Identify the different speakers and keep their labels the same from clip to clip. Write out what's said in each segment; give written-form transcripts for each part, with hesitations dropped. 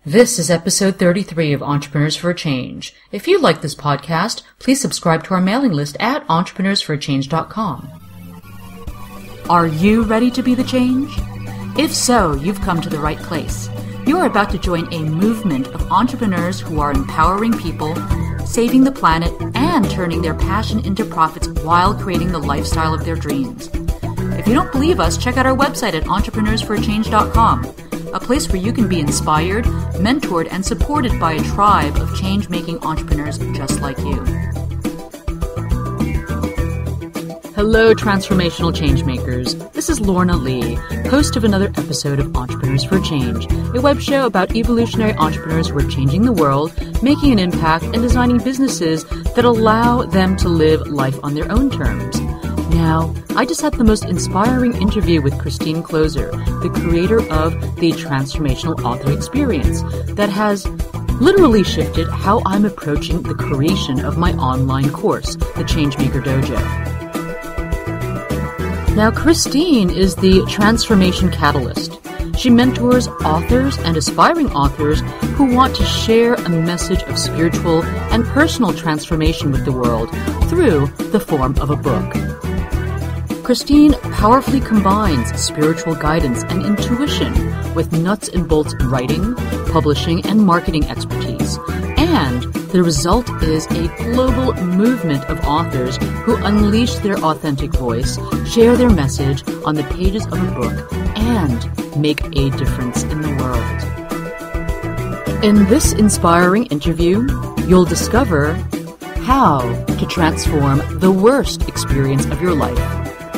Speaker 1: This is episode 33 of Entrepreneurs for a Change. If you like this podcast, please subscribe to our mailing list at entrepreneursforachange.com. Are you ready to be the change? If so, you've come to the right place. You are about to join a movement of entrepreneurs who are empowering people, saving the planet, and turning their passion into profits while creating the lifestyle of their dreams. If you don't believe us, check out our website at entrepreneursforachange.com. A place where you can be inspired, mentored, and supported by a tribe of change-making entrepreneurs just like you. Hello, transformational changemakers. This is Lorna Lee, host of another episode of Entrepreneurs for a Change, a web show about evolutionary entrepreneurs who are changing the world, making an impact, and designing businesses that allow them to live life on their own terms. Now, I just had the most inspiring interview with Christine Kloser, the creator of the Transformational Author Experience, that has literally shifted how I'm approaching the creation of my online course, the Changemaker Dojo. Now, Christine is the transformation catalyst. She mentors authors and aspiring authors who want to share a message of spiritual and personal transformation with the world through the form of a book. Christine powerfully combines spiritual guidance and intuition with nuts and bolts writing, publishing, and marketing expertise. And the result is a global movement of authors who unleash their authentic voice, share their message on the pages of a book, and make a difference in the world. In this inspiring interview, you'll discover how to transform the worst experience of your life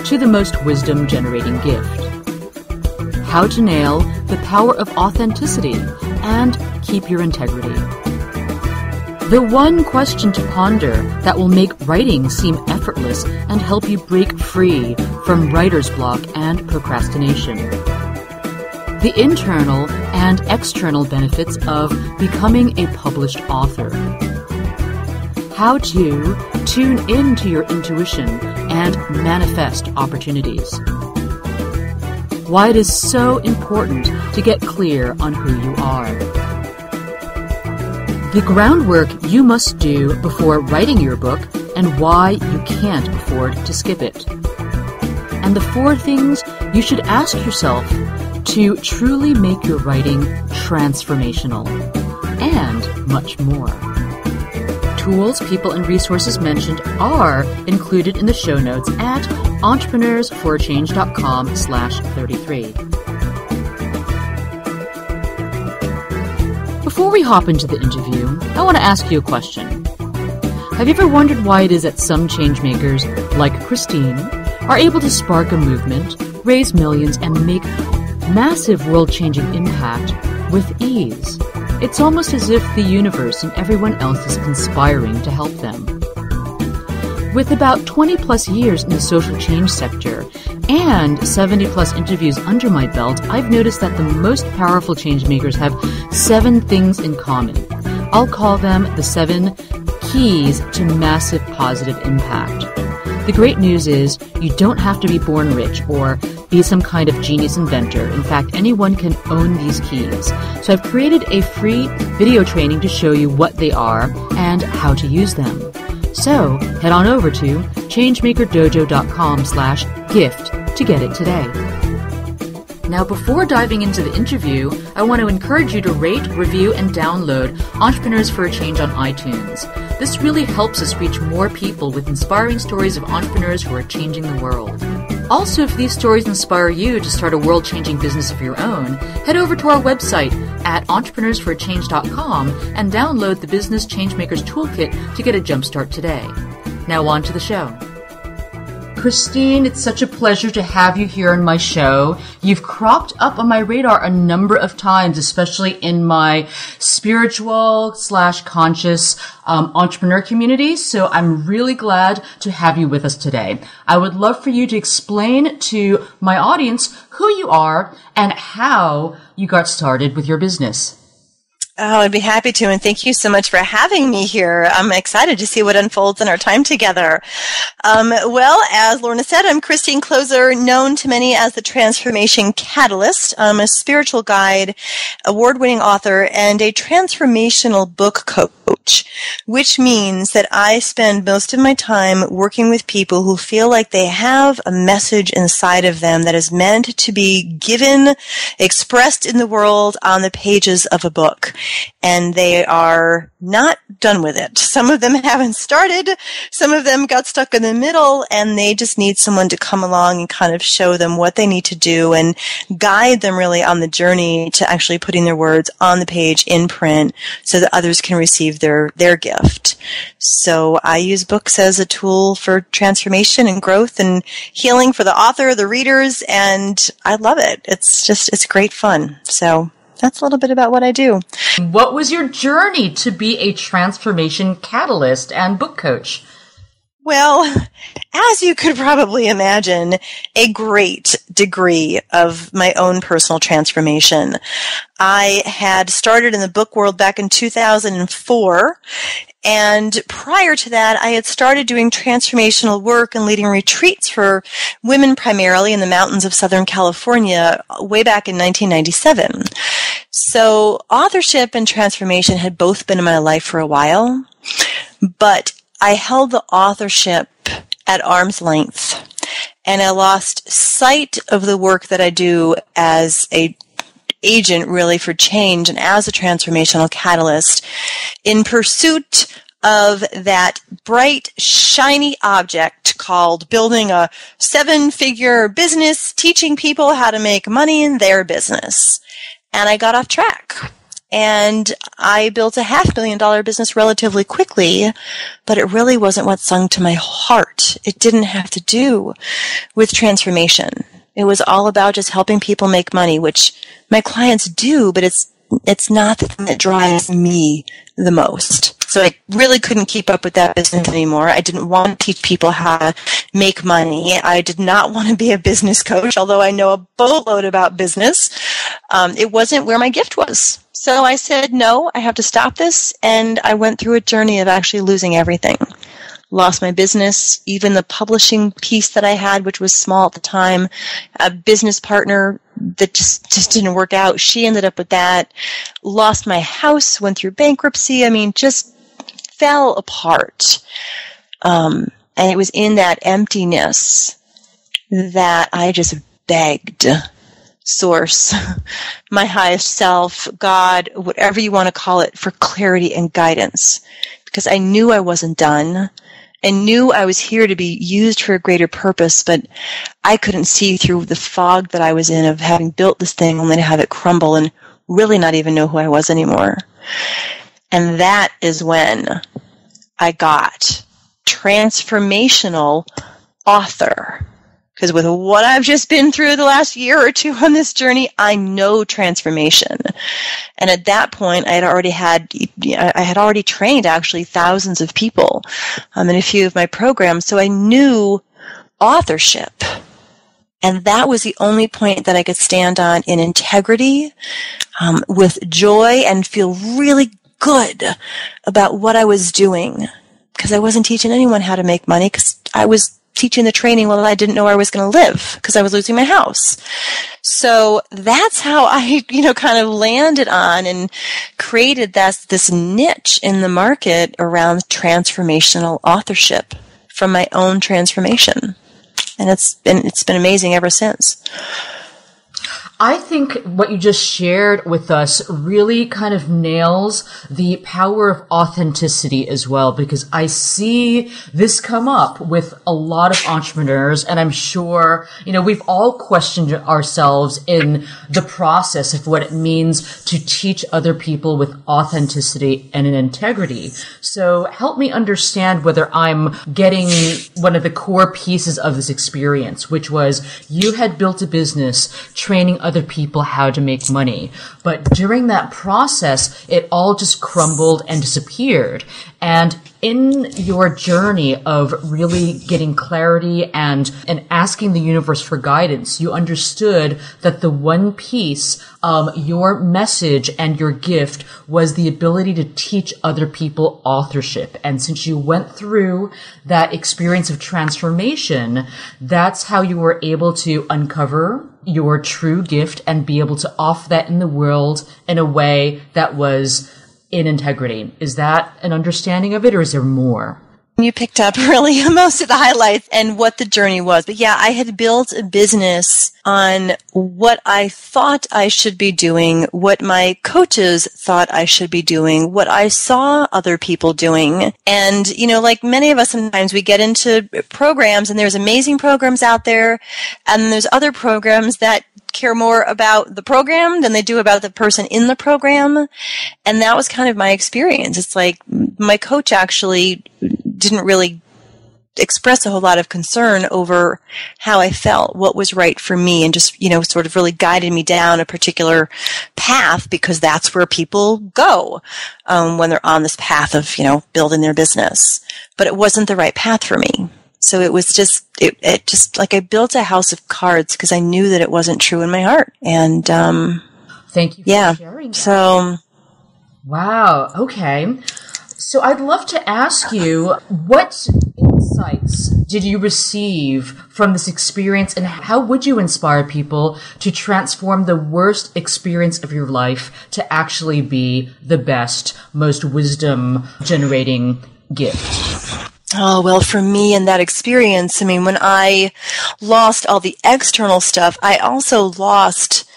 Speaker 1: to the most wisdom-generating gift. How to nail the power of authenticity and keep your integrity. The one question to ponder that will make writing seem effortless and help you break free from writer's block and procrastination. The internal and external benefits of becoming a published author. How to tune into your intuition and manifest opportunities. Why it is so important to get clear on who you are. The groundwork you must do before writing your book and why you can't afford to skip it. And the 4 things you should ask yourself to truly make your writing transformational. And much more. Tools, people, and resources mentioned are included in the show notes at entrepreneursforachange.com/33. Before we hop into the interview, I want to ask you a question. Have you ever wondered why it is that some changemakers, like Christine, are able to spark a movement, raise millions, and make massive world-changing impact with ease? It's almost as if the universe and everyone else is conspiring to help them. With about 20 plus years in the social change sector and 70 plus interviews under my belt, I've noticed that the most powerful change makers have 7 things in common. I'll call them the 7 keys to massive positive impact. The great news is you don't have to be born rich or be some kind of genius inventor. In fact, anyone can own these keys. So I've created a free video training to show you what they are and how to use them. So head on over to changemakerdojo.com/gift to get it today. Now, before diving into the interview, I want to encourage you to rate, review, and download Entrepreneurs for a Change on iTunes. This really helps us reach more people with inspiring stories of entrepreneurs who are changing the world. Also, if these stories inspire you to start a world-changing business of your own, head over to our website at entrepreneursforachange.com and download the Business Changemakers Toolkit to get a jumpstart today. Now on to the show. Christine, it's such a pleasure to have you here on my show. You've cropped up on my radar a number of times, especially in my spiritual/conscious entrepreneur community. So I'm really glad to have you with us today. I would love for you to explain to my audience who you are and how you got started with your business.
Speaker 2: Oh, I'd be happy to, and thank you so much for having me here. I'm excited to see what unfolds in our time together. Well, as Lorna said, I'm Christine Kloser, known to many as the Transformation Catalyst. I'm a spiritual guide, award-winning author, and a transformational book coach, which means that I spend most of my time working with people who feel like they have a message inside of them that is meant to be given, expressed in the world on the pages of a book. And they are not done with it. Some of them haven't started. Some of them got stuck in the middle, and they just need someone to come along and kind of show them what they need to do and guide them really on the journey to actually putting their words on the page in print so that others can receive their gift. So I use books as a tool for transformation and growth and healing for the author, the readers, and I love it. It's great fun. So that's a little bit about what I do.
Speaker 1: What was your journey to be a transformation catalyst and book coach?
Speaker 2: Well, as you could probably imagine, a great degree of my own personal transformation. I had started in the book world back in 2004, and prior to that, I had started doing transformational work and leading retreats for women primarily in the mountains of Southern California way back in 1997. So authorship and transformation had both been in my life for a while, but I held the authorship at arm's length, and I lost sight of the work that I do as a agent really for change and as a transformational catalyst in pursuit of that bright, shiny object called building a 7-figure business, teaching people how to make money in their business. And I got off track. And I built a $500,000 business relatively quickly, but it really wasn't what sung to my heart. It didn't have to do with transformation. It was all about just helping people make money, which my clients do, but it's not the thing that drives me the most. So I really couldn't keep up with that business anymore. I didn't want to teach people how to make money. I did not want to be a business coach, although I know a boatload about business. It wasn't where my gift was. So I said, no, I have to stop this, and I went through a journey of actually losing everything. Lost my business, even the publishing piece that I had, which was small at the time, a business partner that just didn't work out. She ended up with that. Lost my house, went through bankruptcy. I mean, just fell apart. And it was in that emptiness that I just begged Source, my highest self, God, whatever you want to call it, for clarity and guidance. Because I knew I wasn't done. I knew I was here to be used for a greater purpose, but I couldn't see through the fog that I was in of having built this thing only to have it crumble and really not even know who I was anymore. And that is when I got Transformational Author. Because with what I've just been through the last year or two on this journey, I know transformation. And at that point, I had already trained actually thousands of people in a few of my programs. So I knew authorship. And that was the only point that I could stand on in integrity, with joy, and feel really good about what I was doing. Because I wasn't teaching anyone how to make money, because I was teaching the training while I didn't know where I was going to live because I was losing my house. So that's how I, kind of landed on and created this niche in the market around transformational authorship from my own transformation. And it's been amazing ever since.
Speaker 1: I think what you just shared with us really kind of nails the power of authenticity as well, because I see this come up with a lot of entrepreneurs, and I'm sure, we've all questioned ourselves in the process of what it means to teach other people with authenticity and in integrity. So help me understand whether I'm getting one of the core pieces of this experience, which was you had built a business training other people how to make money. But during that process, it all just crumbled and disappeared. And in your journey of really getting clarity and asking the universe for guidance, you understood that the one piece, your message and your gift was the ability to teach other people authorship. And since you went through that experience of transformation, that's how you were able to uncover your true gift and be able to offer that in the world in a way that was in integrity. Is that an understanding of it, or is there more?
Speaker 2: You picked up really most of the highlights and what the journey was. But yeah, I had built a business on what I thought I should be doing, what my coaches thought I should be doing, what I saw other people doing. And, you know, like many of us, sometimes we get into programs, and there's amazing programs out there, and there's other programs that care more about the program than they do about the person in the program. And that was kind of my experience. It's like my coach actually didn't really express a whole lot of concern over how I felt, what was right for me, and just, you know, sort of really guided me down a particular path, because that's where people go when they're on this path of, you know, building their business. But it wasn't the right path for me. So it was just, it just like I built a house of cards because I knew that it wasn't true in my heart. And,
Speaker 1: thank you for sharing that.
Speaker 2: So,
Speaker 1: wow. Okay. So I'd love to ask you, what insights did you receive from this experience, and how would you inspire people to transform the worst experience of your life to actually be the best, most wisdom generating gift?
Speaker 2: Oh, well, for me in that experience, I mean, when I lost all the external stuff, I also lost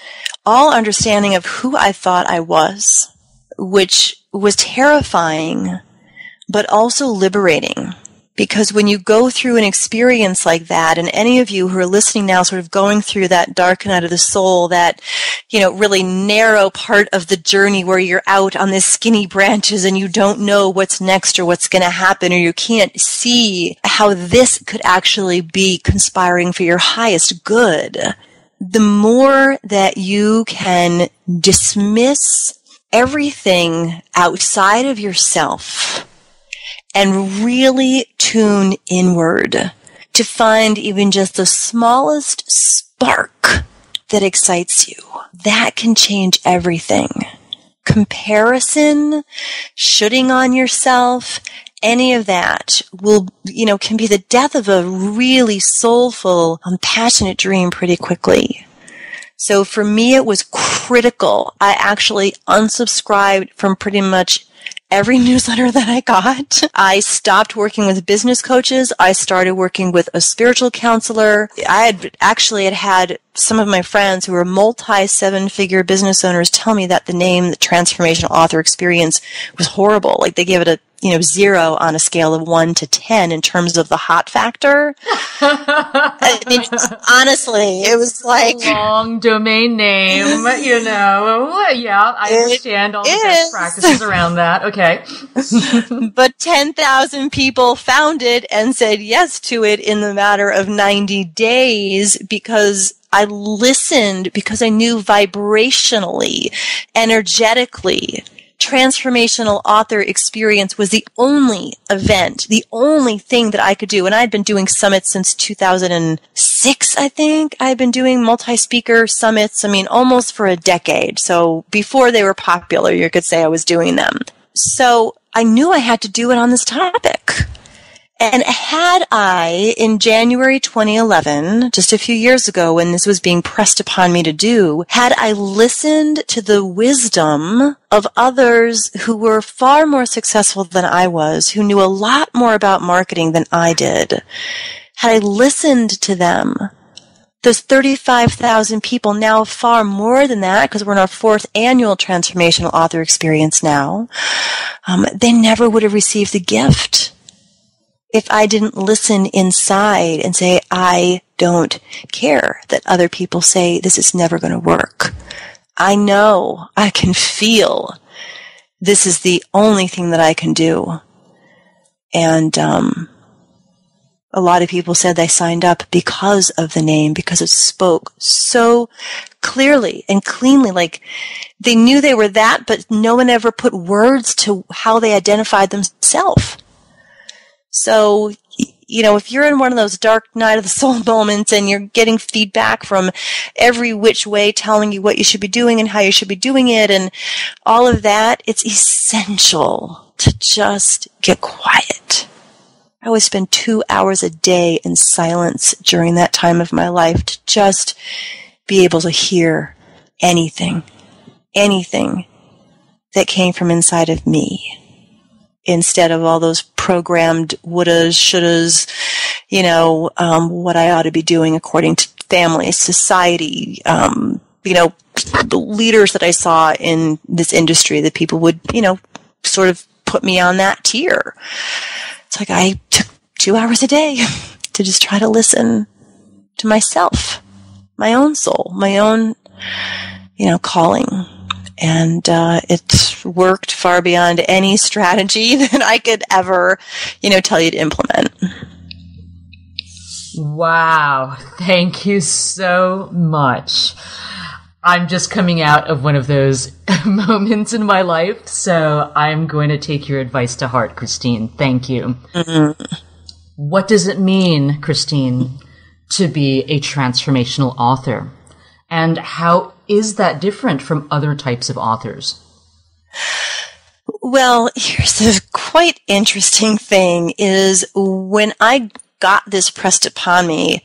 Speaker 2: all understanding of who I thought I was, which was terrifying, but also liberating. Because when you go through an experience like that, and any of you who are listening now sort of going through that dark night of the soul, that, you know, really narrow part of the journey where you're out on these skinny branches and you don't know what's next or what's going to happen, or you can't see how this could actually be conspiring for your highest good, the more that you can dismiss everything outside of yourself and really tune inward to find even just the smallest spark that excites you, that can change everything. Comparison, shooting on yourself, any of that will, you know, can be the death of a really soulful, passionate dream pretty quickly. So for me, it was critical. I actually unsubscribed from pretty much every newsletter that I got. I stopped working with business coaches. I started working with a spiritual counselor. I had some of my friends who were multi-seven-figure business owners tell me that the name, the Transformational Author Experience, was horrible. Like they gave it a 0 on a scale of 1 to 10 in terms of the hot factor. I mean, honestly, it was like
Speaker 1: long domain name, Yeah, I understand all the best practices around that. Okay.
Speaker 2: But 10,000 people found it and said yes to it in the matter of 90 days because I listened, because I knew vibrationally, energetically, Transformational Author Experience was the only event, the only thing that I could do. And I'd been doing summits since 2006, I think. I'd been doing multi-speaker summits, almost for a decade. So before they were popular, you could say I was doing them. So I knew I had to do it on this topic. And had I, in January 2011, just a few years ago when this was being pressed upon me to do, had I listened to the wisdom of others who were far more successful than I was, who knew a lot more about marketing than I did, had I listened to them, those 35,000 people, now far more than that, because we're in our 4th annual Transformational Author Experience now, they never would have received the gift. If I didn't listen inside and say, I don't care that other people say this is never going to work. I know, I can feel this is the only thing that I can do. And A lot of people said they signed up because of the name, because it spoke so clearly and cleanly. Like they knew they were that, but no one ever put words to how they identified themselves. So, if you're in one of those dark night of the soul moments and you're getting feedback from every which way telling you what you should be doing and how you should be doing it and all of that, it's essential to just get quiet. I would spend 2 hours a day in silence during that time of my life to just be able to hear anything that came from inside of me, instead of all those programmed wouldas, shouldas, what I ought to be doing according to family, society, the leaders that I saw in this industry, that people would, sort of put me on that tier. It's like I took 2 hours a day to just try to listen to myself, my own soul, my own, calling. And it worked far beyond any strategy that I could ever, tell you to implement.
Speaker 1: Wow. Thank you so much. I'm just coming out of one of those moments in my life, so I'm going to take your advice to heart, Christine. Thank you. Mm-hmm. What does it mean, Christine, to be a transformational author? And how is that different from other types of authors?
Speaker 2: Well, here's the quite interesting thing is when I got this pressed upon me,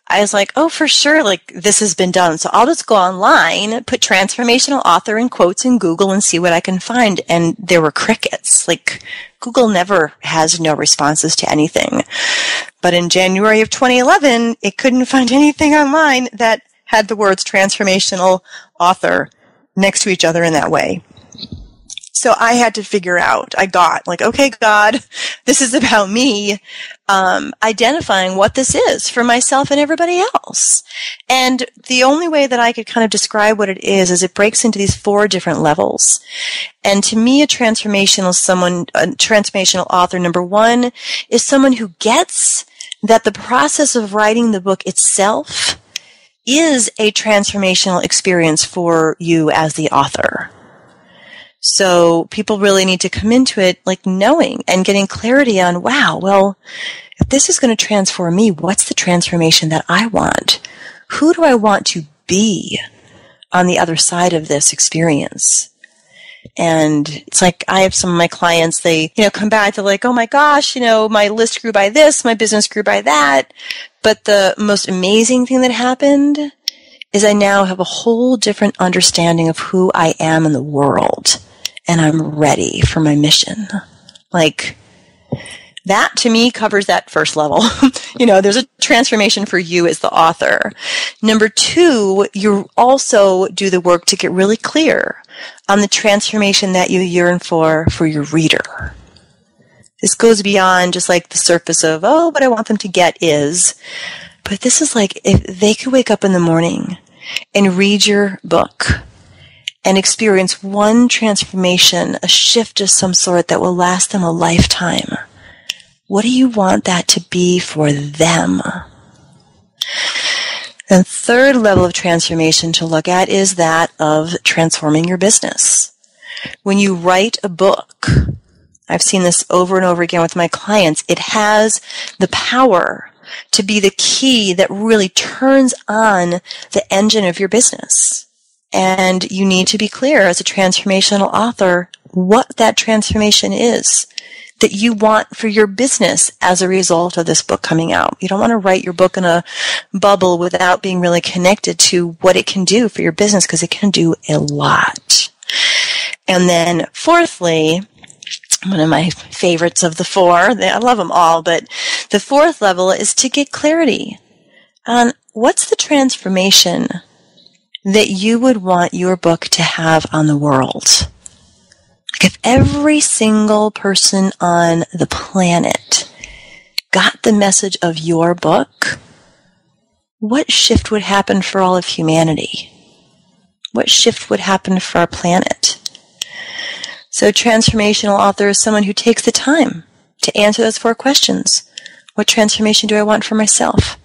Speaker 2: I was like, oh, for sure, like this has been done. So I'll just go online, put transformational author in quotes in Google and see what I can find. And there were crickets. Like Google never has no responses to anything. But in January of 2011, it couldn't find anything online that had the words transformational author next to each other in that way. So I had to figure out, okay, God, this is about me, identifying what this is for myself and everybody else. And the only way that I could kind of describe what it is it breaks into these 4 different levels. And to me, a transformational author, number 1, is someone who gets that the process of writing the book itself is a transformational experience for you as the author. So people really need to come into it like knowing and getting clarity on, wow, well, if this is going to transform me, what's the transformation that I want? Who do I want to be on the other side of this experience? And it's like I have some of my clients, they, come back to like, oh my gosh, my list grew by this, my business grew by that. But the most amazing thing that happened is I now have a whole different understanding of who I am in the world. And I'm ready for my mission. Like, that to me covers that first level. There's a transformation for you as the author. Number 2, you also do the work to get really clear on the transformation that you yearn for your reader. This goes beyond just like the surface of, oh, what I want them to get is, but this is like if they could wake up in the morning and read your book and experience one transformation, a shift of some sort that will last them a lifetime. What do you want that to be for them? The 3rd level of transformation to look at is that of transforming your business. When you write a book, I've seen this over and over again with my clients, it has the power to be the key that really turns on the engine of your business. And you need to be clear as a transformational author what that transformation is that you want for your business as a result of this book coming out. You don't want to write your book in a bubble without being really connected to what it can do for your business, because it can do a lot. And then 4thly, one of my favorites of the 4, I love them all, but the 4th level is to get clarity on what's the transformation that you would want your book to have on the world. Like if every single person on the planet got the message of your book, what shift would happen for all of humanity? What shift would happen for our planet? So transformational author is someone who takes the time to answer those 4 questions. What transformation do I want for myself?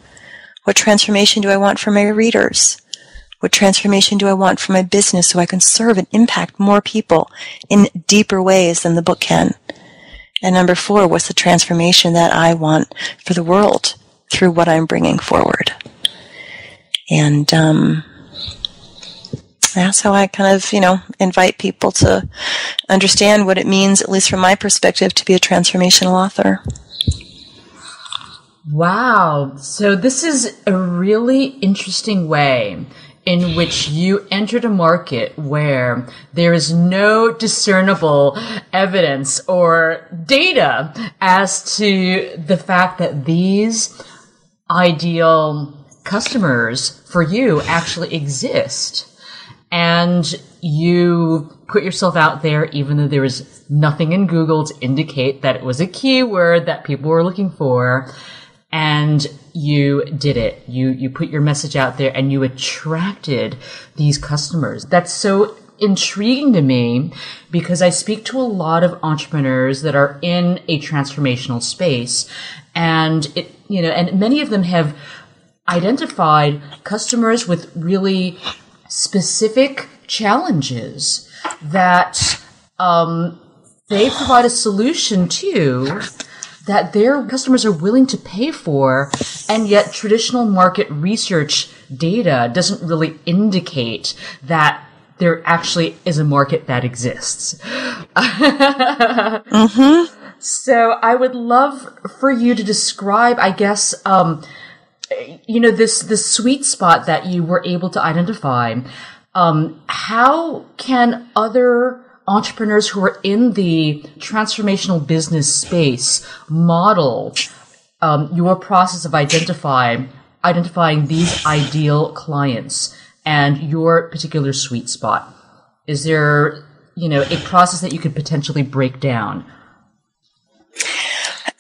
Speaker 2: What transformation do I want for my readers? What transformation do I want for my business so I can serve and impact more people in deeper ways than the book can? And number 4, what's the transformation that I want for the world through what I'm bringing forward? And that's how I kind of, invite people to understand what it means, at least from my perspective, to be a transformational author.
Speaker 1: Wow. So this is a really interesting way in which you entered a market where there is no discernible evidence or data as to the fact that these ideal customers for you actually exist. And you put yourself out there even though there was nothing in Google to indicate that it was a keyword that people were looking for. And you did it. You put your message out there and you attracted these customers. That's so intriguing to me because I speak to a lot of entrepreneurs that are in a transformational space, and and many of them have identified customers with really specific challenges that they provide a solution to, that their customers are willing to pay for, and yet traditional market research data doesn't really indicate that there actually is a market that exists.
Speaker 2: Mm-hmm.
Speaker 1: So I would love for you to describe, I guess, this sweet spot that you were able to identify. How can other entrepreneurs who are in the transformational business space model your process of identifying these ideal clients and your particular sweet spot? Is there, a process that you could potentially break down?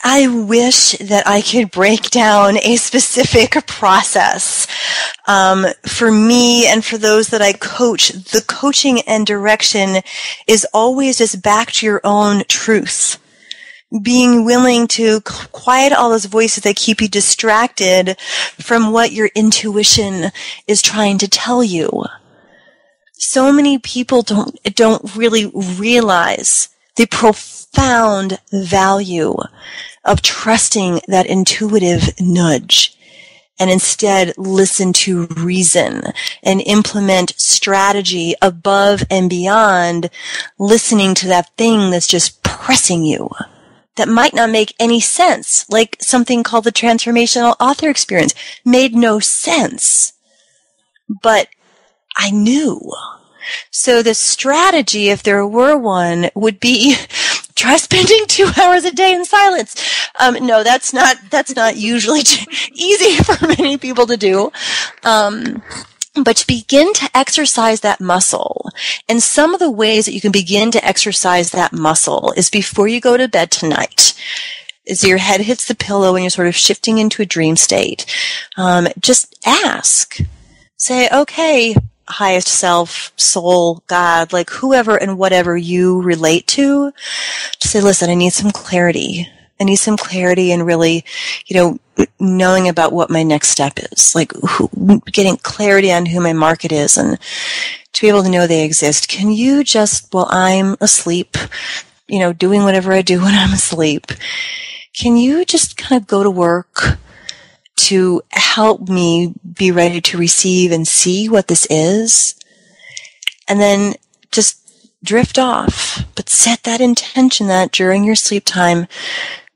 Speaker 2: I wish that I could break down a specific process. For me and for those that I coach, the coaching and direction is always just back to your own truth. Being willing to quiet all those voices that keep you distracted from what your intuition is trying to tell you. So many people don't really realize the profound value of trusting that intuitive nudge, and instead listen to reason and implement strategy above and beyond listening to that thing that's just pressing you, that might not make any sense, like something called the Transformational Author Experience. Made no sense, but I knew. So the strategy, if there were one, would be try spending 2 hours a day in silence. No, that's not usually easy for many people to do. But to begin to exercise that muscle, and some of the ways that you can begin to exercise that muscle is before you go to bed tonight. As your head hits the pillow and you're sort of shifting into a dream state, just ask. Say, okay, highest self, soul, God, like whoever and whatever you relate to, say, listen, I need some clarity. I need some clarity and really, knowing about what my next step is, like getting clarity on who my market is and to be able to know they exist. Can you just, while I'm asleep, doing whatever I do when I'm asleep, can you just kind of go to work to help me be ready to receive and see what this is? And then just drift off, but set that intention that during your sleep time,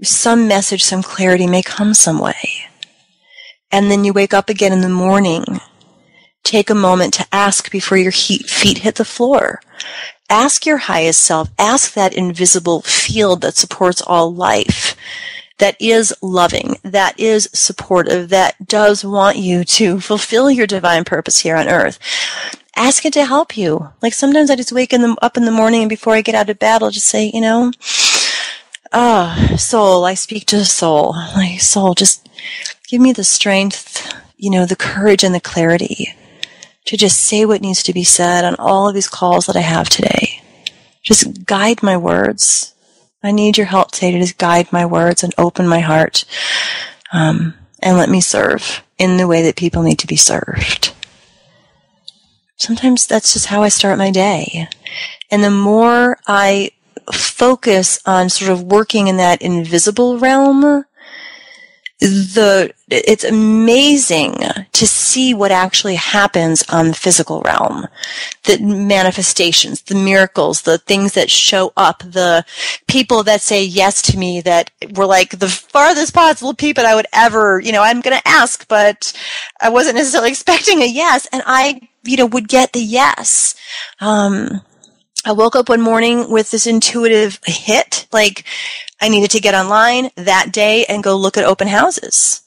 Speaker 2: some message, some clarity may come some way. And then you wake up again in the morning. Take a moment to ask before your feet hit the floor. Ask your highest self. Ask that invisible field that supports all life, that is loving, that is supportive, that does want you to fulfill your divine purpose here on earth. Ask it to help you. Like sometimes I just wake up in the morning and before I get out of bed, I'll just say, soul, I speak to the soul. Like, soul, just give me the strength, the courage and the clarity to just say what needs to be said on all of these calls that I have today. Just guide my words. I need your help today to just guide my words and open my heart, and let me serve in the way that people need to be served. Sometimes that's just how I start my day. And the more I focus on sort of working in that invisible realm, it's amazing to see what actually happens on the physical realm. The manifestations, the miracles, the things that show up, the people that say yes to me that were like the farthest possible people I would ever, I'm going to ask, but I wasn't necessarily expecting a yes. And I, would get the yes. I woke up one morning with this intuitive hit, like I needed to get online that day and go look at open houses.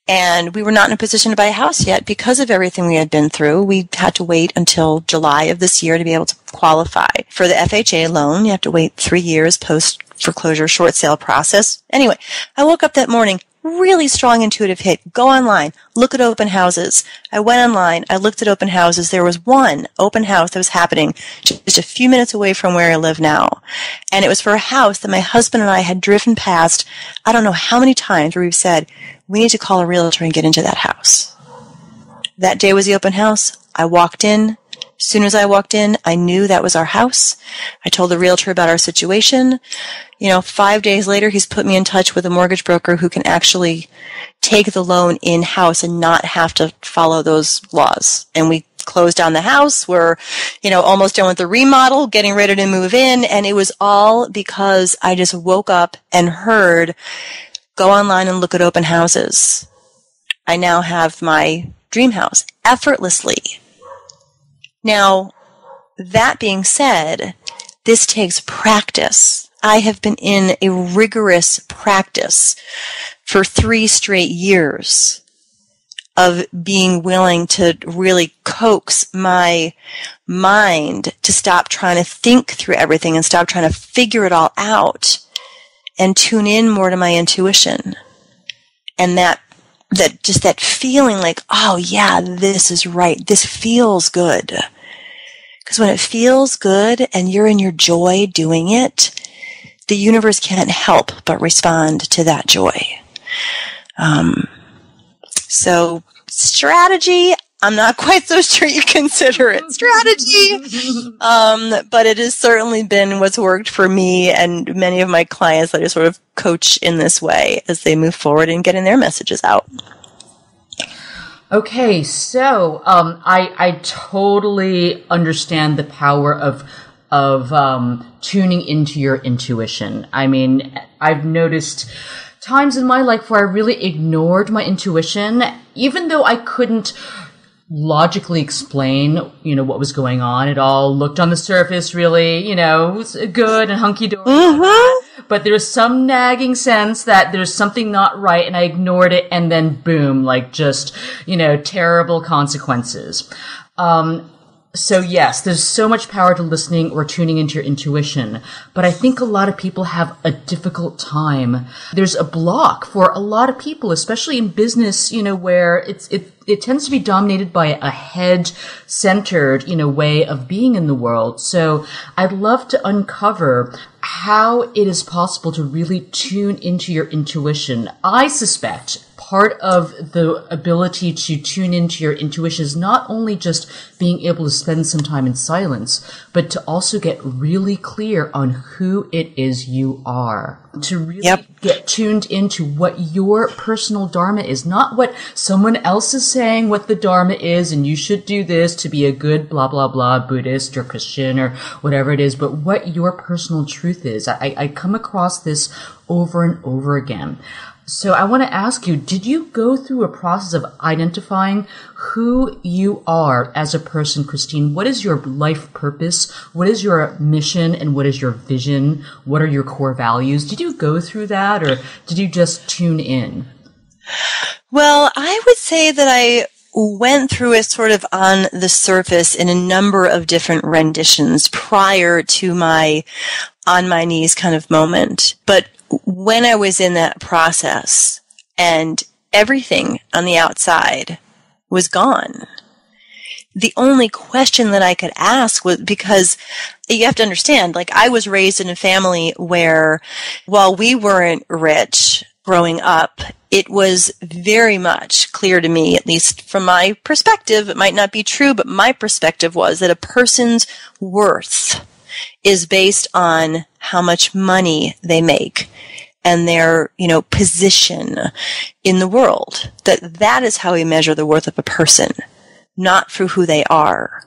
Speaker 2: And we were not in a position to buy a house yet because of everything we had been through. We had to wait until July of this year to be able to qualify for the FHA loan. You have to wait 3 years post-foreclosure short sale process. Anyway, I woke up that morning, really strong intuitive hit. Go online, look at open houses. I went online, I looked at open houses. There was one open house that was happening just a few minutes away from where I live now. And it was for a house that my husband and I had driven past, I don't know how many times, where we've said, we need to call a realtor and get into that house. That day was the open house. I walked in. As soon as I walked in, I knew that was our house. I told the realtor about our situation. 5 days later, he's put me in touch with a mortgage broker who can actually take the loan in-house and not have to follow those laws. And we closed down the house. We're, almost done with the remodel, getting ready to move in. And it was all because I just woke up and heard, go online and look at open houses. I now have my dream house effortlessly. Now, that being said, this takes practice. I have been in a rigorous practice for 3 straight years of being willing to really coax my mind to stop trying to think through everything and stop trying to figure it all out and tune in more to my intuition. And that feeling like, oh yeah, this is right. This feels good. Because when it feels good and you're in your joy doing it, the universe can't help but respond to that joy. So strategy, I'm not quite so sure you consider it strategy, but it has certainly been what's worked for me and many of my clients that I sort of coach in this way as they move forward and getting their messages out.
Speaker 1: Okay, so I totally understand the power of tuning into your intuition. I mean, I've noticed times in my life where I really ignored my intuition, even though I couldn't logically explain, what was going on. It all looked on the surface really, was good and hunky-dory. Mm-hmm. But there was some nagging sense that there's something not right, and I ignored it, and then boom, just, terrible consequences. So yes, there's so much power to listening or tuning into your intuition, but I think a lot of people have a difficult time. There's a block for a lot of people, especially in business, where it tends to be dominated by a head-centered, way of being in the world. So I'd love to uncover how it is possible to really tune into your intuition. I suspect part of the ability to tune into your intuition is not only just being able to spend some time in silence, but to also get really clear on who it is you are. To really get tuned into what your personal dharma is, not what someone else is saying what the dharma is and you should do this to be a good blah, blah, blah Buddhist or Christian or whatever it is, but what your personal truth is. I come across this over and over again. So I want to ask you, did you go through a process of identifying who you are as a person, Christine? What is your life purpose? What is your mission and what is your vision? What are your core values? Did you go through that or did you just tune in?
Speaker 2: Well, I would say that I went through it sort of on the surface in a number of different renditions prior to my on my knees kind of moment. But when I was in that process and everything on the outside was gone, the only question that I could ask was, because you have to understand, like, I was raised in a family where, while we weren't rich growing up, it was very much clear to me, at least from my perspective, it might not be true, but my perspective was that a person's worth is based on how much money they make and their, position in the world. That is how we measure the worth of a person, not through who they are.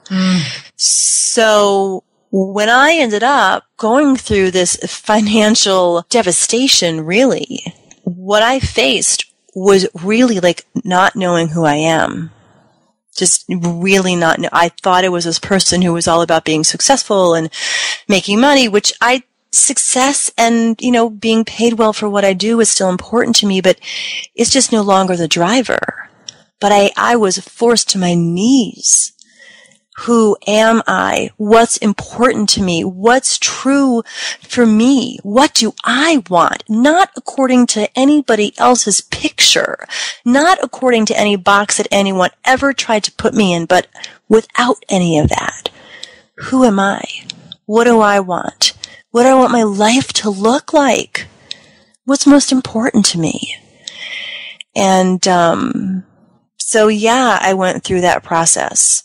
Speaker 2: So when I ended up going through this financial devastation, really, what I faced was really like not knowing who I am. Just really not know. I thought I was this person who was all about being successful and making money, which success and, being paid well for what I do is still important to me, but it's just no longer the driver. But I was forced to my knees. Who am I? What's important to me? What's true for me? What do I want? Not according to anybody else's picture. Not according to any box that anyone ever tried to put me in, but without any of that. Who am I? What do I want? What do I want my life to look like? What's most important to me? And, so yeah, I went through that process,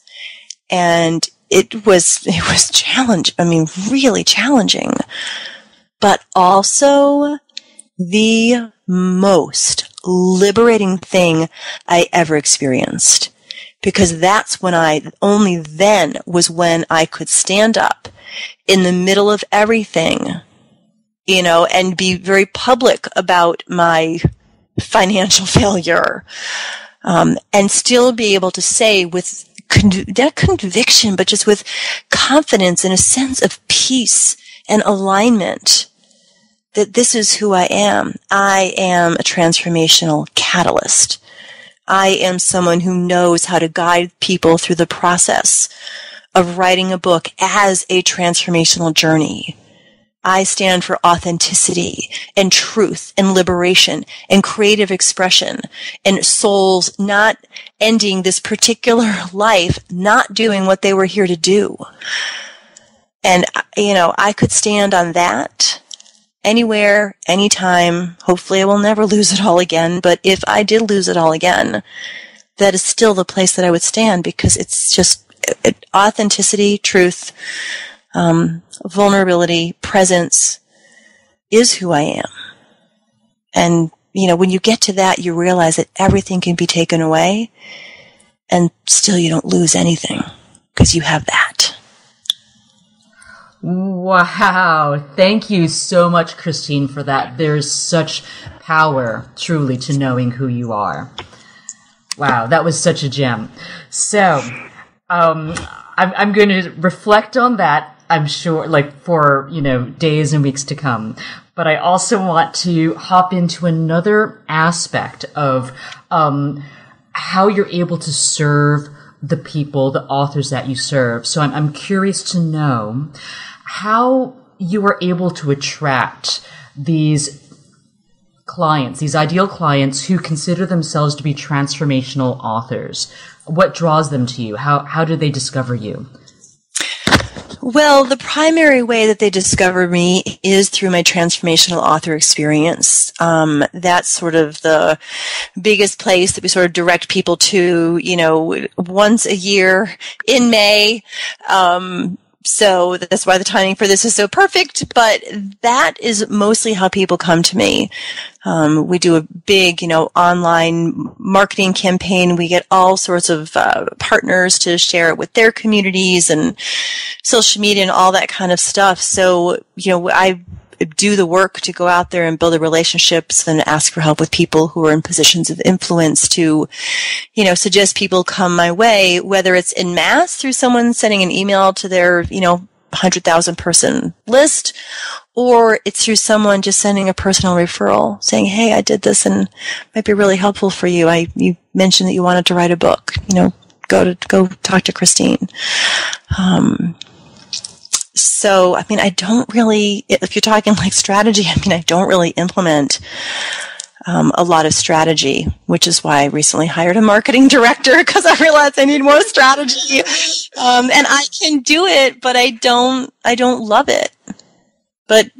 Speaker 2: and it was challenging. I mean, really challenging, but also the most liberating thing I ever experienced, because that's when only then was when I could stand up in the middle of everything, and be very public about my financial failure. And still be able to say with not conviction, but just with confidence and a sense of peace and alignment that this is who I am. I am a transformational catalyst. I am someone who knows how to guide people through the process of writing a book as a transformational journey. I stand for authenticity and truth and liberation and creative expression and souls not ending this particular life, not doing what they were here to do. And, I could stand on that anywhere, anytime. Hopefully I will never lose it all again. But if I did lose it all again, that is still the place that I would stand, because it's just authenticity, truth, vulnerability, presence is who I am. And, when you get to that, you realize that everything can be taken away and still you don't lose anything because you have that.
Speaker 1: Wow. Thank you so much, Christine, for that. There's such power, truly, to knowing who you are. Wow. That was such a gem. So, I'm going to reflect on that, I'm sure, for, days and weeks to come. But I also want to hop into another aspect of how you're able to serve the people, the authors that you serve. So I'm curious to know how you are able to attract these clients, these ideal clients who consider themselves to be transformational authors. What draws them to you? How do they discover you?
Speaker 2: Well, the primary way that they discover me is through my Transformational Author Experience. That's sort of the biggest place that we sort of direct people to, once a year in May. So that's why the timing for this is so perfect, but that is mostly how people come to me. We do a big, online marketing campaign. We get all sorts of partners to share it with their communities and social media and all that kind of stuff. So, I do the work to go out there and build the relationships and ask for help with people who are in positions of influence to, suggest people come my way, whether it's en masse through someone sending an email to their, 100,000 person list, or it's through someone just sending a personal referral saying, hey, I did this and it might be really helpful for you. You mentioned that you wanted to write a book, go talk to Christine. So, I don't really, if you're talking like strategy, I don't really implement a lot of strategy, which is why I recently hired a marketing director, because I realized I need more strategy. And I can do it, but I don't love it. But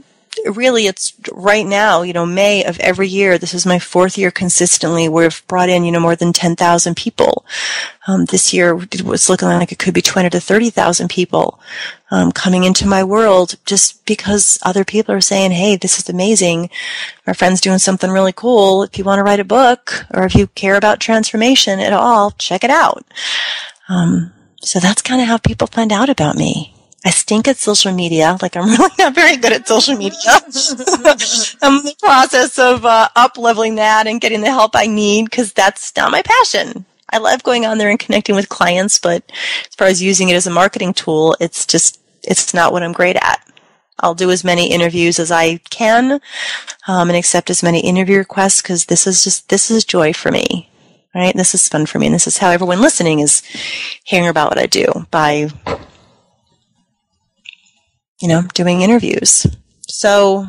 Speaker 2: really, it's right now, May of every year. This is my 4th year consistently. We've brought in, more than 10,000 people. This year it was looking like it could be 20 to 30,000 people coming into my world just because other people are saying, hey, this is amazing. Our friend's doing something really cool. If you want to write a book or if you care about transformation at all, check it out. So that's kind of how people find out about me. I stink at social media. Like, I'm really not very good at social media. I'm in the process of up-leveling that and getting the help I need because that's not my passion. I love going on there and connecting with clients, but as far as using it as a marketing tool, it's not what I'm great at. I'll do as many interviews as I can and accept as many interview requests because this is joy for me. Right? This is fun for me, and this is how everyone listening is hearing about what I do by doing interviews. So,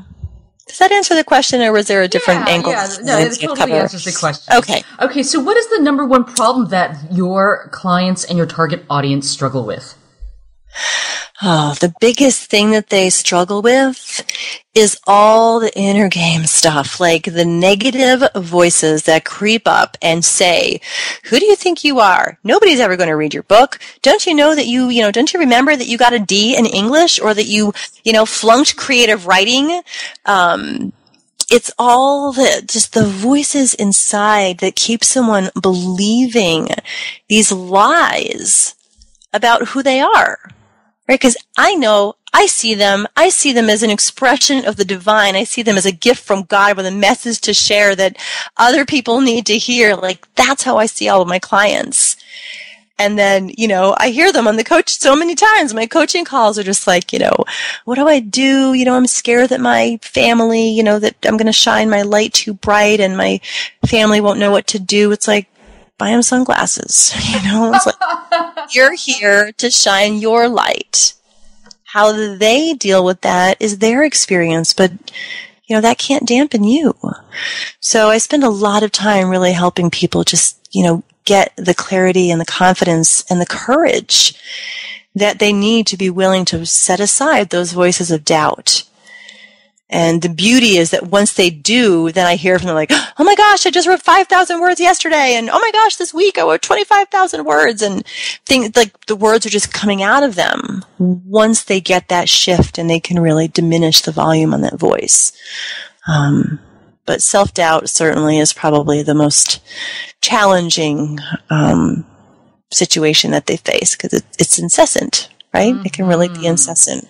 Speaker 2: does that answer the question, or was there a different angle?
Speaker 3: Yeah, no, it totally answers the question.
Speaker 2: Okay,
Speaker 3: so what is the number one problem that your clients and your target audience struggle with?
Speaker 2: Oh, the biggest thing that they struggle with is all the inner game stuff, like the negative voices that creep up and say, who do you think you are? Nobody's ever going to read your book. Don't you know that don't you remember that you got a D in English or that you flunked creative writing? It's all just the voices inside that keep someone believing these lies about who they are. Right? Because I see them as an expression of the divine. I see them as a gift from God with a message to share that other people need to hear. Like, that's how I see all of my clients. And then, I hear them on the coach so many times. My coaching calls are just like, what do I do? I'm scared that my family, that I'm going to shine my light too bright and my family won't know what to do. It's like, buy them sunglasses. It's like, you're here to shine your light. How they deal with that is their experience, but, that can't dampen you. So I spend a lot of time really helping people just, get the clarity and the confidence and the courage that they need to be willing to set aside those voices of doubt. And the beauty is that once they do, then I hear from them like, oh my gosh, I just wrote 5,000 words yesterday. And oh my gosh, this week I wrote 25,000 words. And things like the words are just coming out of them once they get that shift and they can really diminish the volume on that voice. But self-doubt certainly is probably the most challenging situation that they face because it's incessant, right? Mm-hmm. It can really be incessant.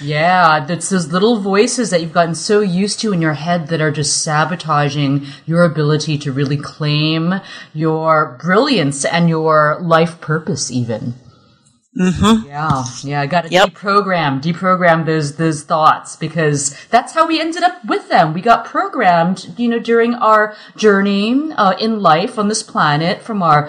Speaker 3: Yeah, it's those little voices that you've gotten so used to in your head that are just sabotaging your ability to really claim your brilliance and your life purpose even.
Speaker 2: Mm-hmm.
Speaker 3: Yeah, I got to deprogram those thoughts because that's how we ended up with them. We got programmed, during our journey in life on this planet from our,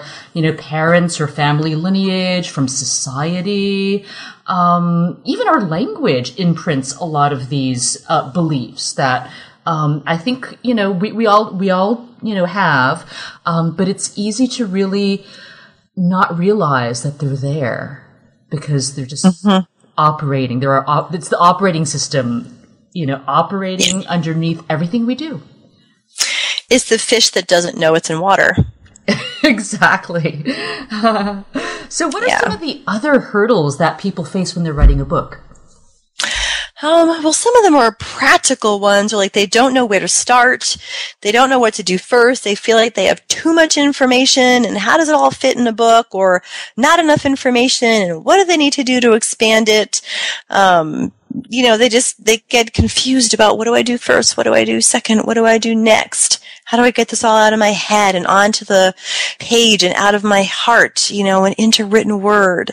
Speaker 3: parents or family lineage, from society. Even our language imprints a lot of these beliefs that I think we all have, but it's easy to really not realize that they're there because they're just operating. It's the operating system, operating underneath everything we do.
Speaker 2: It's the fish that doesn't know it's in water.
Speaker 3: Exactly. So what are some of the other hurdles that people face when they're writing a book?
Speaker 2: Well, some of them are practical ones, or like they don't know where to start. They don't know what to do first. They feel like they have too much information, and how does it all fit in a book, or not enough information, and what do they need to do to expand it? They get confused about what do I do first? What do I do second? What do I do next? How do I get this all out of my head and onto the page and out of my heart, and into written word?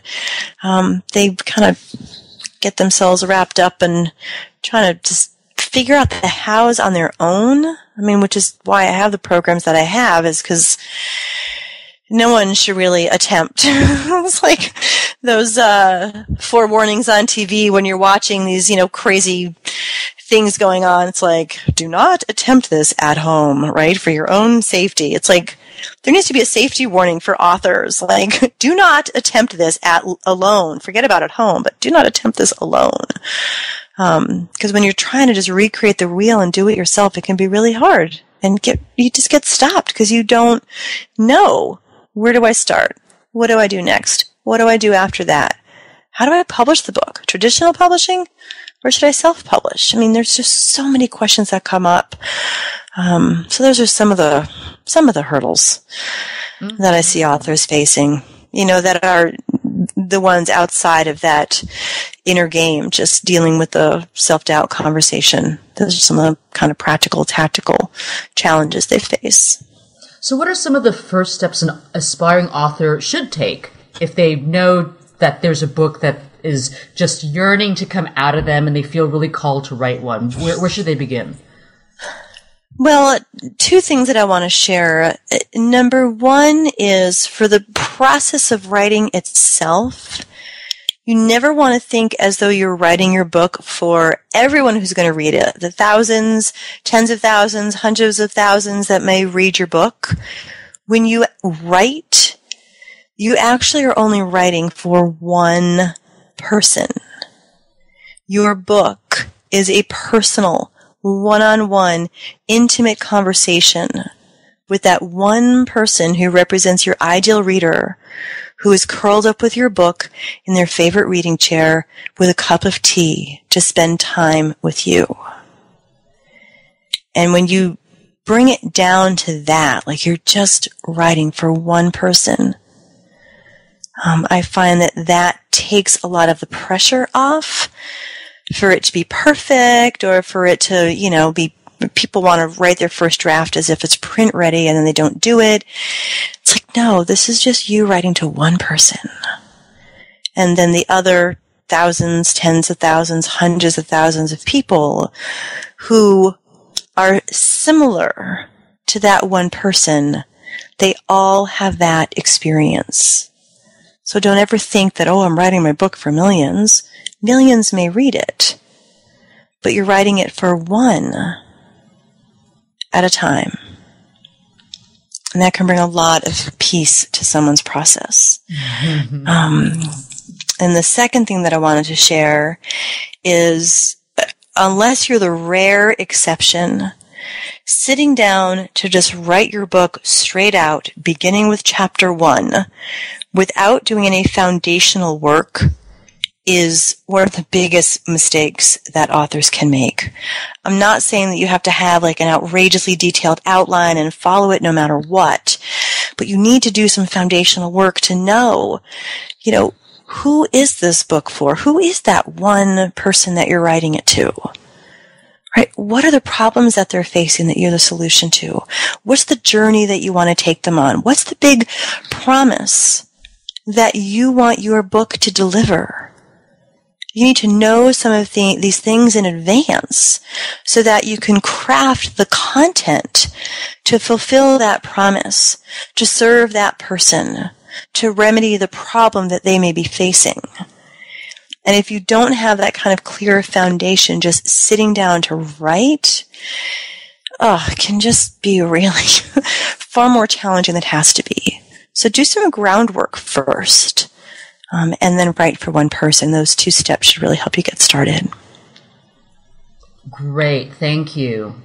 Speaker 2: They kind of get themselves wrapped up and trying to just figure out the hows on their own. I mean, which is why I have the programs that I have, is because no one should really attempt. It's like those forewarnings on TV when you're watching these, crazy things going on. It's like, do not attempt this at home, right? For your own safety. It's like, there needs to be a safety warning for authors. Like, do not attempt this alone. Forget about at home, but do not attempt this alone. Because when you're trying to just recreate the wheel and do it yourself, it can be really hard. And you just get stopped because you don't know, where do I start? What do I do next? What do I do after that? How do I publish the book? Traditional publishing? Or should I self-publish? I mean, there's just so many questions that come up. So those are some of the hurdles that I see authors facing, that are the ones outside of that inner game, just dealing with the self-doubt conversation. Those are some of the kind of practical, tactical challenges they face.
Speaker 3: So what are some of the first steps an aspiring author should take if they know that there's a book that is just yearning to come out of them and they feel really called to write one? Where should they begin?
Speaker 2: Well, two things that I want to share. Number one is for the process of writing itself, you never want to think as though you're writing your book for everyone who's going to read it. The thousands, tens of thousands, hundreds of thousands that may read your book. When you write, you actually are only writing for one person. Your book is a personal, one-on-one, intimate conversation with that one person who represents your ideal reader, who is curled up with your book in their favorite reading chair with a cup of tea to spend time with you. And when you bring it down to that, like you're just writing for one person, I find that takes a lot of the pressure off for it to be perfect, or for it to, be, people want to write their first draft as if it's print ready and then they don't do it. It's like, no, this is just you writing to one person. And then the other thousands, tens of thousands, hundreds of thousands of people who are similar to that one person, they all have that experience. So don't ever think that, I'm writing my book for millions. Millions may read it, but you're writing it for one at a time. And that can bring a lot of peace to someone's process. And the second thing that I wanted to share is, unless you're the rare exception, sitting down to just write your book straight out, beginning with chapter 1, without doing any foundational work, is one of the biggest mistakes that authors can make. I'm not saying that you have to have like an outrageously detailed outline and follow it no matter what, but you need to do some foundational work to know, who is this book for? Who is that one person that you're writing it to? Right? What are the problems that they're facing that you're the solution to? What's the journey that you want to take them on? What's the big promise that you want your book to deliver? You need to know some of these things in advance so that you can craft the content to fulfill that promise, to serve that person, to remedy the problem that they may be facing. And if you don't have that kind of clear foundation, just sitting down to write, it can just be really far more challenging than it has to be. So do some groundwork first. And then write for one person. Those two steps should really help you get started.
Speaker 3: Great, thank you.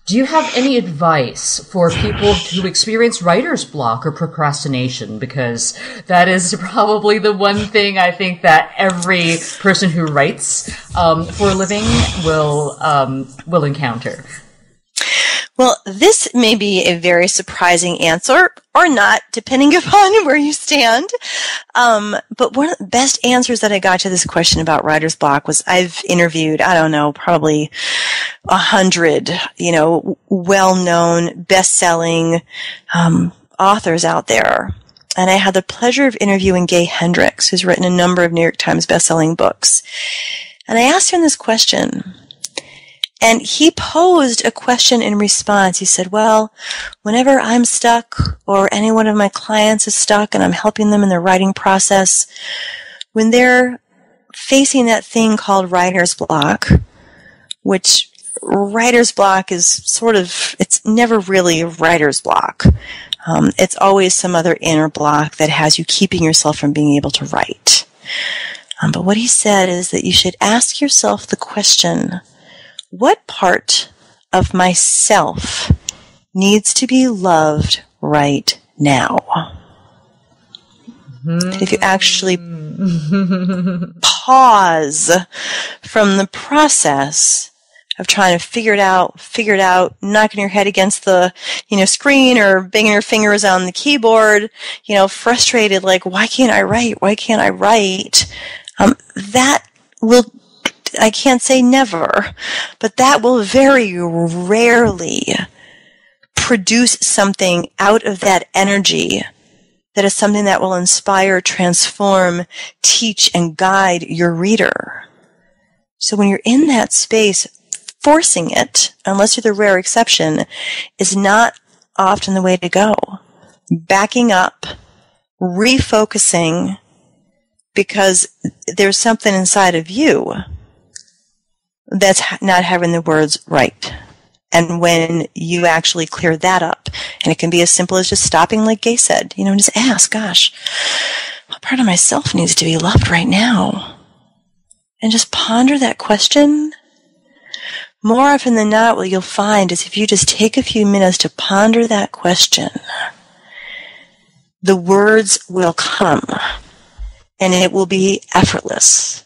Speaker 3: Do you have any advice for people who experience writer's block or procrastination? Because that is probably the one thing I think that every person who writes for a living will encounter.
Speaker 2: Well, this may be a very surprising answer, or not, depending upon where you stand. But one of the best answers that I got to this question about writer's block was, I've interviewed, probably 100, well-known, best-selling authors out there. And I had the pleasure of interviewing Gay Hendricks, who's written a number of New York Times best-selling books. And I asked him this question. And he posed a question in response. He said, well, whenever I'm stuck or any one of my clients is stuck and I'm helping them in their writing process, when they're facing that thing called writer's block, which writer's block is it's never really writer's block. It's always some other inner block that has you keeping yourself from being able to write. But what he said is that you should ask yourself the question, what part of myself needs to be loved right now? And if you actually pause from the process of trying to figure it out, knocking your head against the, screen or banging your fingers on the keyboard, frustrated, like, why can't I write? That will, I can't say never, but that will very rarely produce something out of that energy that is something that will inspire, transform, teach, and guide your reader. So when you're in that space, forcing it, unless you're the rare exception, is not often the way to go. Backing up, refocusing, because there's something inside of you that's not having the words right. And when you actually clear that up, and it can be as simple as just stopping, like Gay said, just ask, gosh, what part of myself needs to be loved right now? And just ponder that question. More often than not, what you'll find is if you just take a few minutes to ponder that question, the words will come, and it will be effortless,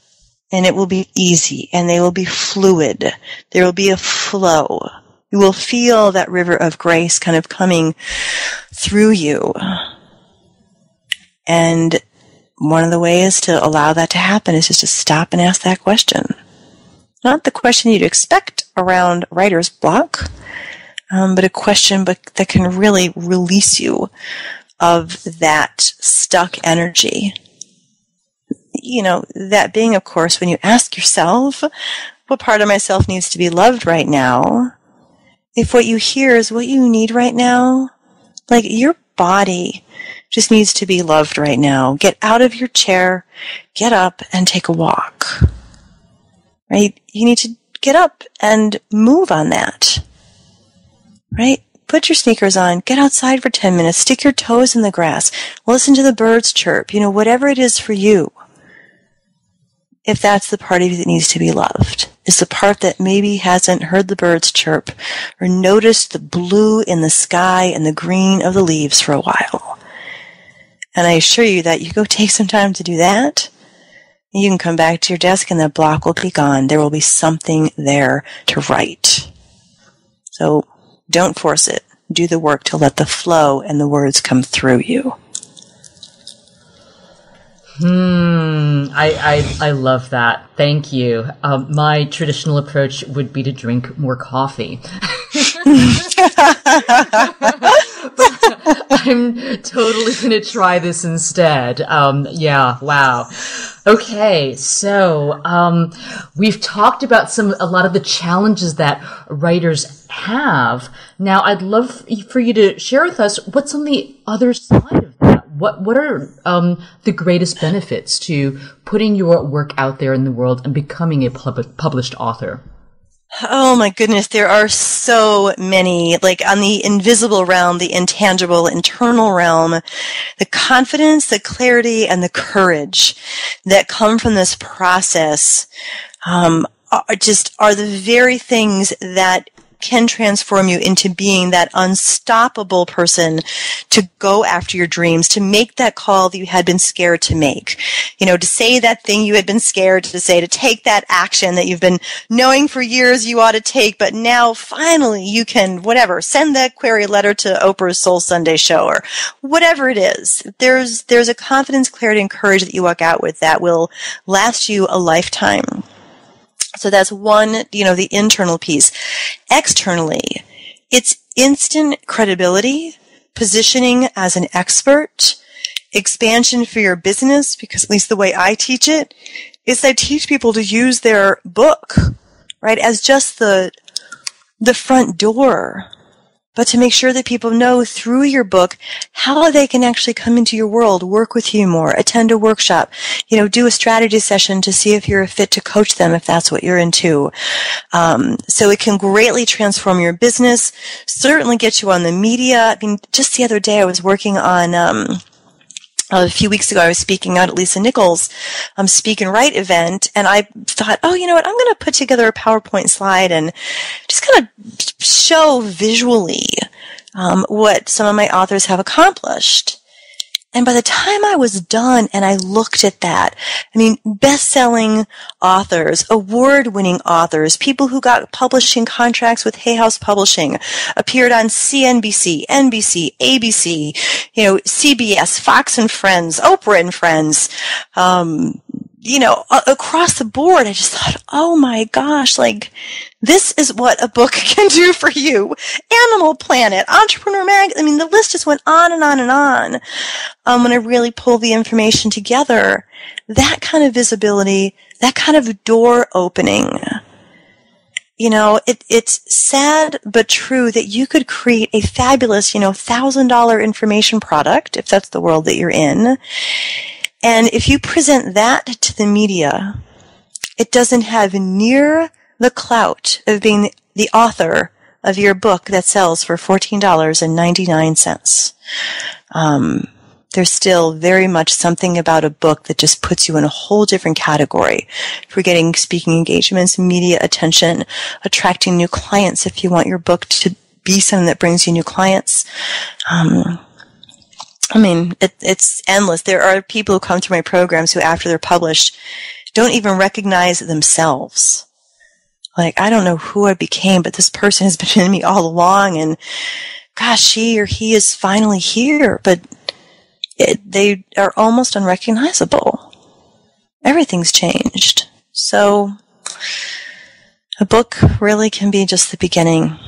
Speaker 2: and it will be easy, and they will be fluid. There will be a flow. You will feel that river of grace kind of coming through you. And one of the ways to allow that to happen is just to stop and ask that question. Not the question you'd expect around writer's block, but a question that can really release you of that stuck energy. That being, of course, when you ask yourself, what part of myself needs to be loved right now? If what you hear is what you need right now, like your body just needs to be loved right now. Get out of your chair, get up, and take a walk. Right? You need to get up and move on that. Right? Put your sneakers on, get outside for 10 minutes, stick your toes in the grass, listen to the birds chirp, whatever it is for you. If that's the part of you that needs to be loved, is the part that maybe hasn't heard the birds chirp or noticed the blue in the sky and the green of the leaves for a while. And I assure you that you go take some time to do that, and you can come back to your desk and that block will be gone. There will be something there to write. So don't force it. Do the work to let the flow and the words come through you.
Speaker 3: I love that. Thank you. My traditional approach would be to drink more coffee. But I'm totally going to try this instead. Yeah, wow. Okay, so we've talked about a lot of the challenges that writers have. Now, I'd love for you to share with us what's on the other side of that. What are the greatest benefits to putting your work out there in the world and becoming a published author?
Speaker 2: Oh my goodness, there are so many. Like on the invisible realm, the intangible, internal realm, the confidence, the clarity, and the courage that come from this process are the very things that can transform you into being that unstoppable person to go after your dreams, to make that call that you had been scared to make. To say that thing you had been scared to say, to take that action that you've been knowing for years you ought to take, but now finally you can, send that query letter to Oprah's Soul Sunday show or whatever it is. There's a confidence, clarity, and courage that you walk out with that will last you a lifetime. So that's one, the internal piece. Externally, it's instant credibility, positioning as an expert, expansion for your business, because at least the way I teach it is I teach people to use their book, right, as just the front door but to make sure that people know through your book how they can actually come into your world, work with you more, attend a workshop, do a strategy session to see if you're a fit to coach them if that's what you're into. So it can greatly transform your business, certainly get you on the media. I mean, just the other day I was working on a few weeks ago, I was speaking out at Lisa Nichols' Speak and Write event, and I thought, you know what, I'm going to put together a PowerPoint slide and just kind of show visually what some of my authors have accomplished. And by the time I was done and I looked at that, I mean, best-selling authors, award-winning authors, people who got publishing contracts with Hay House Publishing, appeared on CNBC, NBC, ABC, CBS, Fox and Friends, Oprah and Friends, across the board. I just thought, oh my gosh, this is what a book can do for you. Animal Planet, Entrepreneur Mag. I mean, the list just went on and on and on. When I really pull the information together, that kind of visibility, that kind of door opening, it's sad but true that you could create a fabulous, $1,000 information product, if that's the world that you're in. And if you present that to the media, it doesn't have near the clout of being the author of your book that sells for $14.99. There's still very much something about a book that just puts you in a whole different category for getting speaking engagements, media attention, attracting new clients if you want your book to be something that brings you new clients. It's endless. There are people who come through my programs who, after they're published, don't even recognize themselves. I don't know who I became, but this person has been in me all along, and gosh, she or he is finally here, but they are almost unrecognizable. Everything's changed. So a book really can be just the beginning.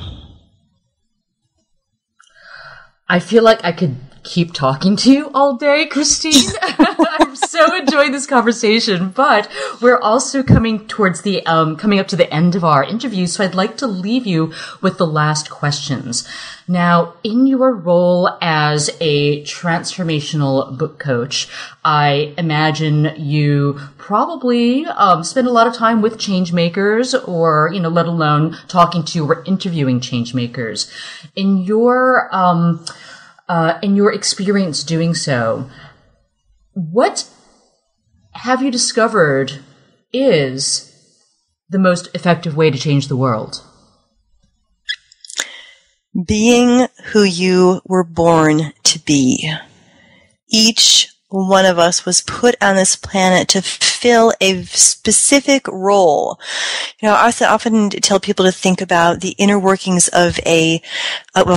Speaker 3: I feel like I could keep talking to you all day, Christine. I'm so enjoying this conversation, but we're also coming towards the coming up to the end of our interview, so I'd like to leave you with the last questions. Now, in your role as a transformational book coach, I imagine you probably spend a lot of time with change makers, or let alone talking to or interviewing change makers. In your experience doing so, what have you discovered is the most effective way to change the world?
Speaker 2: Being who you were born to be. Each one of us was put on this planet to fill a specific role. I often tell people to think about the inner workings of a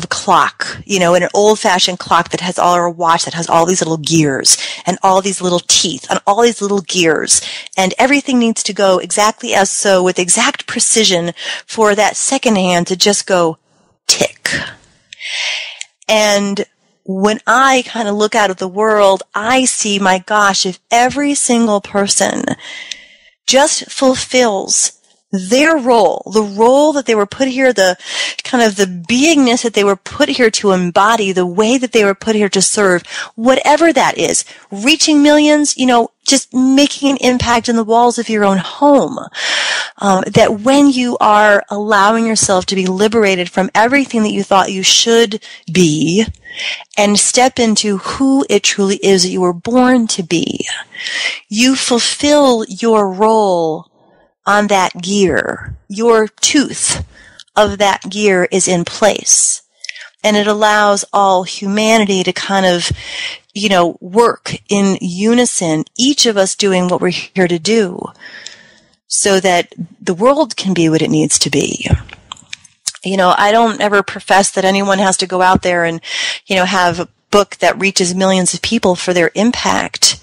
Speaker 2: clock, an old-fashioned clock that has or a watch that has all these little gears and all these little teeth and all these little gears, and everything needs to go exactly as so with exact precision for that second hand to just go tick. And when I kind of look out at the world, I see, my gosh, if every single person just fulfills their role, the role that they were put here, the kind of the beingness that they were put here to embody, the way that they were put here to serve, whatever that is, reaching millions, just making an impact in the walls of your own home. That when you are allowing yourself to be liberated from everything that you thought you should be and step into who it truly is that you were born to be, you fulfill your role on that gear. Your tooth of that gear is in place. And it allows all humanity to kind of, work in unison, each of us doing what we're here to do, so that the world can be what it needs to be. I don't ever profess that anyone has to go out there and, have a book that reaches millions of people for their impact,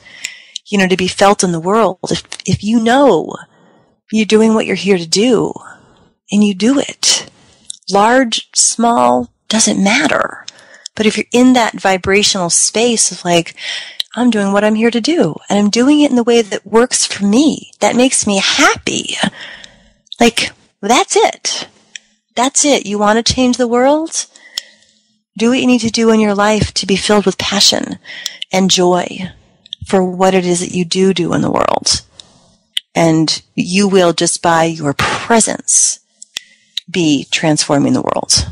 Speaker 2: to be felt in the world. If you're doing what you're here to do, and you do it, large, small, doesn't matter. But if you're in that vibrational space of I'm doing what I'm here to do, and I'm doing it in the way that works for me, that makes me happy, that's it. That's it. You want to change the world? Do what you need to do in your life to be filled with passion and joy for what it is that you do in the world. And you will, just by your presence, be transforming the world.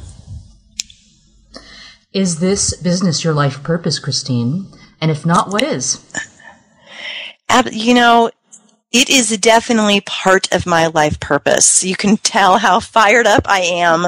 Speaker 3: Is this business your life purpose, Christine? And if not, what is?
Speaker 2: It is definitely part of my life purpose. You can tell how fired up I am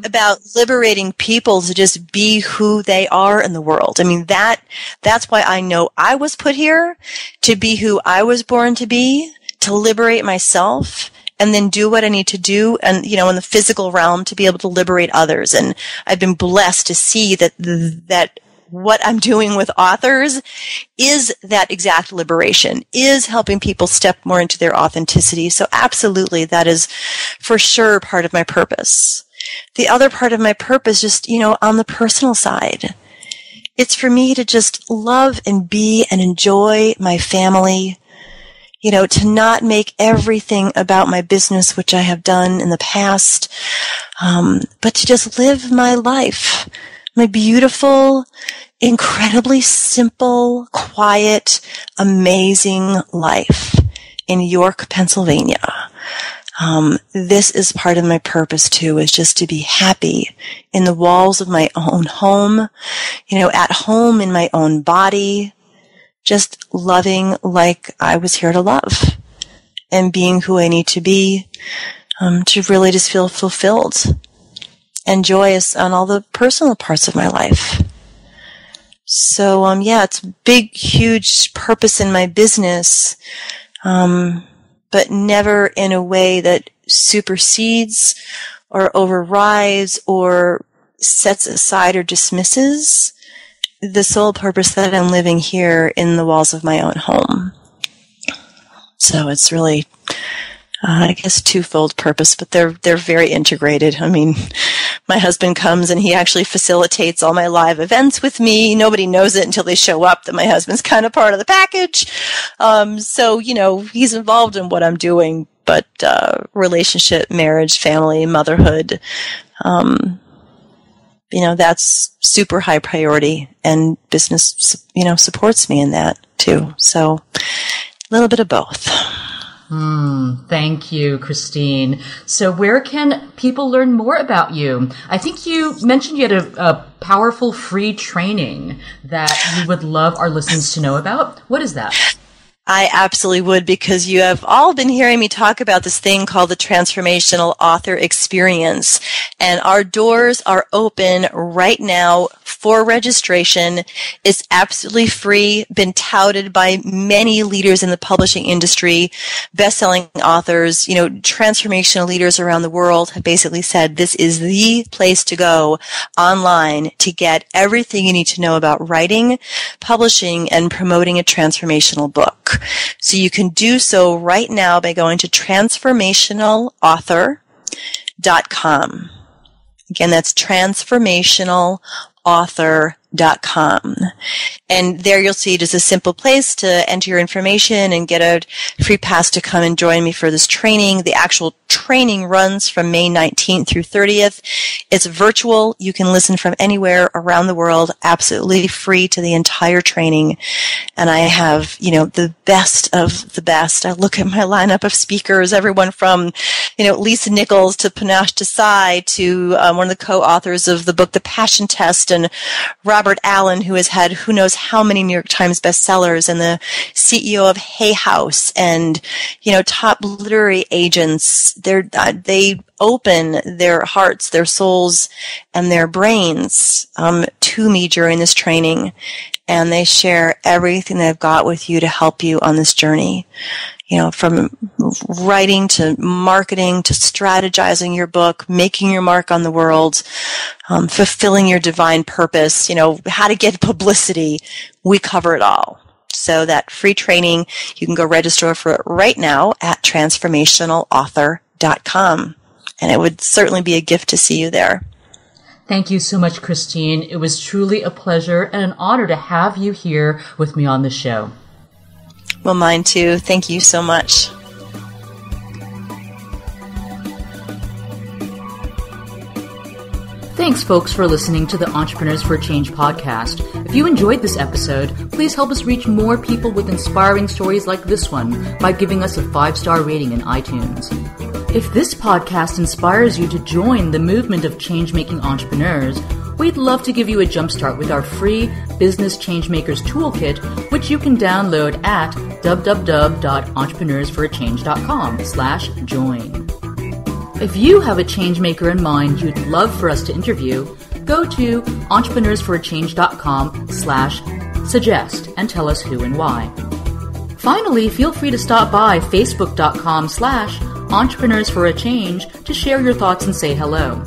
Speaker 2: about liberating people to just be who they are in the world. I mean, that's why I know I was put here, to be who I was born to be, to liberate myself, and then do what I need to do, and, in the physical realm, to be able to liberate others. And I've been blessed to see that what I'm doing with authors is that exact liberation, is helping people step more into their authenticity. So absolutely, that is for sure part of my purpose. The other part of my purpose, just, on the personal side, it's for me to just love and be and enjoy my family, to not make everything about my business, which I have done in the past, but to just live my life. My beautiful, incredibly simple, quiet, amazing life in York, Pennsylvania. This is part of my purpose too, is just to be happy in the walls of my own home, at home in my own body, just loving like I was here to love and being who I need to be, to really just feel fulfilled and joyous on all the personal parts of my life. So, it's big, huge purpose in my business, but never in a way that supersedes or overrides or sets aside or dismisses the sole purpose that I'm living here in the walls of my own home. So it's really, I guess, twofold purpose, but they're very integrated. I mean, my husband comes and he actually facilitates all my live events with me. Nobody knows it until they show up that my husband's kind of part of the package. So, he's involved in what I'm doing, but relationship, marriage, family, motherhood, that's super high priority, and business, supports me in that too. So a little bit of both.
Speaker 3: Thank you, Christine. So where can people learn more about you? I think you mentioned you had a powerful free training that you would love our listeners to know about. What is that?
Speaker 2: I absolutely would, because you have all been hearing me talk about this thing called the Transformational Author Experience. And our doors are open right now for registration. It's absolutely free, been touted by many leaders in the publishing industry, best-selling authors, transformational leaders around the world have basically said this is the place to go online to get everything you need to know about writing, publishing, and promoting a transformational book. So you can do so right now by going to transformationalauthor.com. Again, that's transformationalauthor.com. And there you'll see just a simple place to enter your information and get a free pass to come and join me for this training. The actual training runs from May 19th through 30th. It's virtual. You can listen from anywhere around the world, absolutely free to the entire training. And I have, the best of the best. I look at my lineup of speakers, everyone from, Lisa Nichols to Panache Desai to one of the co-authors of the book The Passion Test, and Robert Allen, who has had who knows how many New York Times bestsellers, and the CEO of Hay House, and, top literary agents. They open their hearts, their souls, and their brains to me during this training, and they share everything they've got with you to help you on this journey. From writing to marketing to strategizing your book, making your mark on the world, fulfilling your divine purpose, how to get publicity. We cover it all. So that free training, you can go register for it right now at transformationalauthor.com. And it would certainly be a gift to see you there.
Speaker 3: Thank you so much, Christine. It was truly a pleasure and an honor to have you here with me on the show.
Speaker 2: Well, mine too. Thank you so much.
Speaker 1: Thanks, folks, for listening to the Entrepreneurs for a Change podcast. If you enjoyed this episode, please help us reach more people with inspiring stories like this one by giving us a 5-star rating in iTunes. If this podcast inspires you to join the movement of change-making entrepreneurs, we'd love to give you a jumpstart with our free Business Changemakers Toolkit, which you can download at www.entrepreneursforachange.com/join. If you have a changemaker in mind you'd love for us to interview, go to entrepreneursforachange.com/suggest and tell us who and why. Finally, feel free to stop by facebook.com/entrepreneursforachange to share your thoughts and say hello.